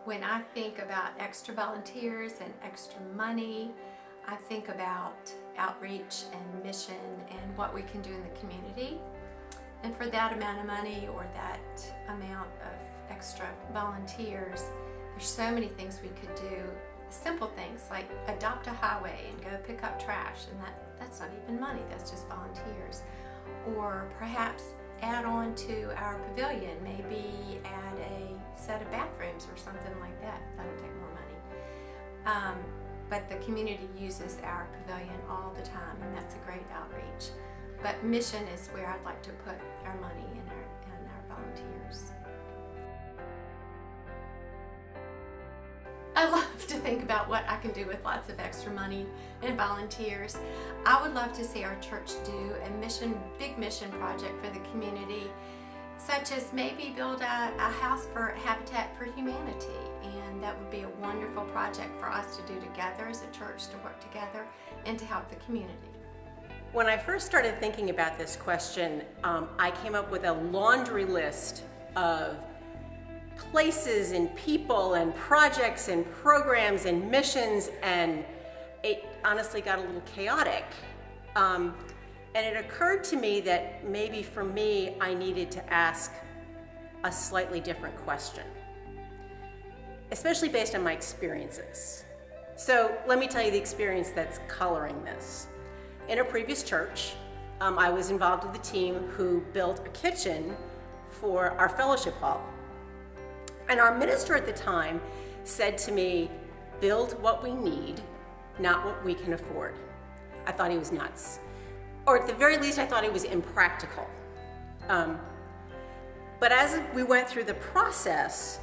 When I think about extra volunteers and extra money, I think about outreach and mission and what we can do in the community. And for that amount of money or that amount of extra volunteers, there's so many things we could do. Simple things like adopt a highway and go pick up trash, and that's not even money, that's just volunteers. Or perhaps add on to our pavilion, maybe add a set of bathrooms or something like that. That'll take more money. But the community uses our pavilion all the time, and that's a great outreach. But mission is where I'd like to put our money and our volunteers. I love to think about what I can do with lots of extra money and volunteers. I would love to see our church do a big mission project for the community, such as maybe build a house for Habitat for Humanity. And that would be a wonderful project for us to do together as a church, to work together and to help the community. When I first started thinking about this question, I came up with a laundry list of places and people and projects and programs and missions, and it honestly got a little chaotic. And it occurred to me that maybe for me, I needed to ask a slightly different question, especially based on my experiences. So let me tell you the experience that's coloring this. In a previous church, I was involved with the team who built a kitchen for our fellowship hall. And our minister at the time said to me, build what we need, not what we can afford. I thought he was nuts. Or at the very least, I thought it was impractical. But as we went through the process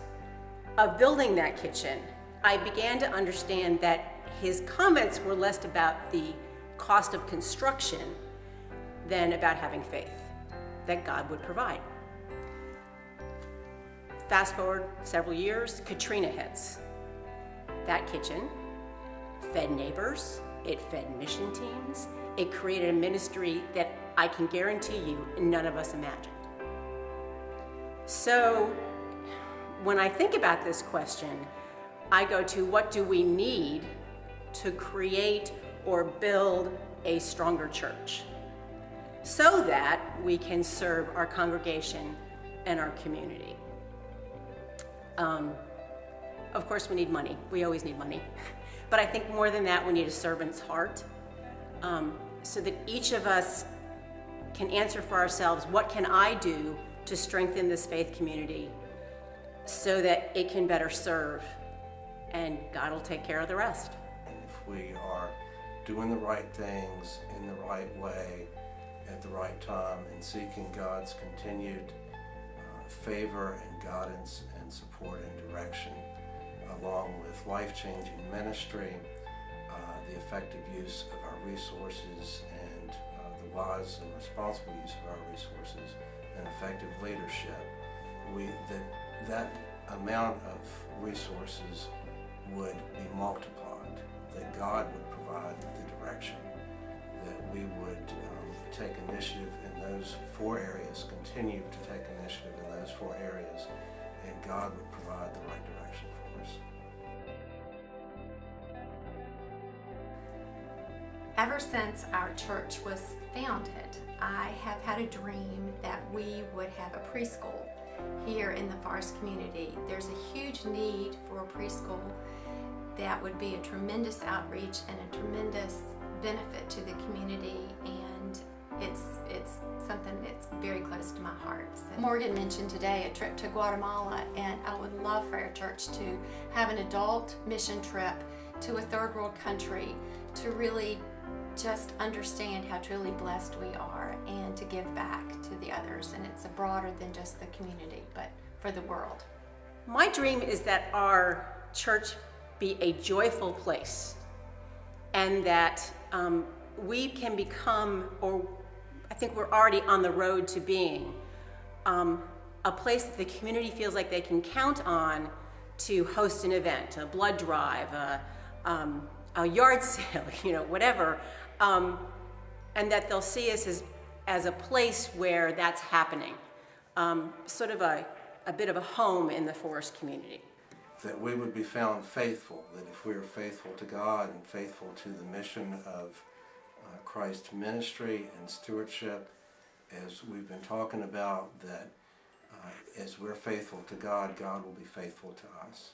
of building that kitchen, I began to understand that his comments were less about the cost of construction than about having faith that God would provide. Fast forward several years, Katrina hits. That kitchen fed neighbors, it fed mission teams, it created a ministry that I can guarantee you none of us imagined. So when I think about this question, I go to what do we need to create or build a stronger church so that we can serve our congregation and our community. Of course, we need money. We always need money. But I think more than that, we need a servant's heart, so that each of us can answer for ourselves, what can I do to strengthen this faith community so that it can better serve, and God will take care of the rest. And if we are doing the right things in the right way at the right time and seeking God's continued favor and guidance and support and direction, along with life-changing ministry, the effective use of our resources and the wise and responsible use of our resources and effective leadership, that amount of resources would be multiplied, that God would provide the direction, that we would take initiative in those 4 areas, continue to take initiative in those 4 areas, and God would provide the right direction for us. Ever since our church was founded, I have had a dream that we would have a preschool here in the Forest community. There's a huge need for a preschool that would be a tremendous outreach and a tremendous benefit to the community, and it's something that's very close to my heart. So Morgan mentioned today a trip to Guatemala, and I would love for our church to have an adult mission trip to a third world country to really just understand how truly blessed we are and to give back to the others. And it's broader than just the community, but for the world. My dream is that our church be a joyful place, and that we can become, or I think we're already on the road to being, a place that the community feels like they can count on to host an event, a blood drive, a yard sale, whatever, and that they'll see us as a place where that's happening, sort of a bit of a home in the Forest community. that we would be found faithful, that if we are faithful to God and faithful to the mission of Christ's ministry and stewardship, as we've been talking about, that as we're faithful to God, God will be faithful to us.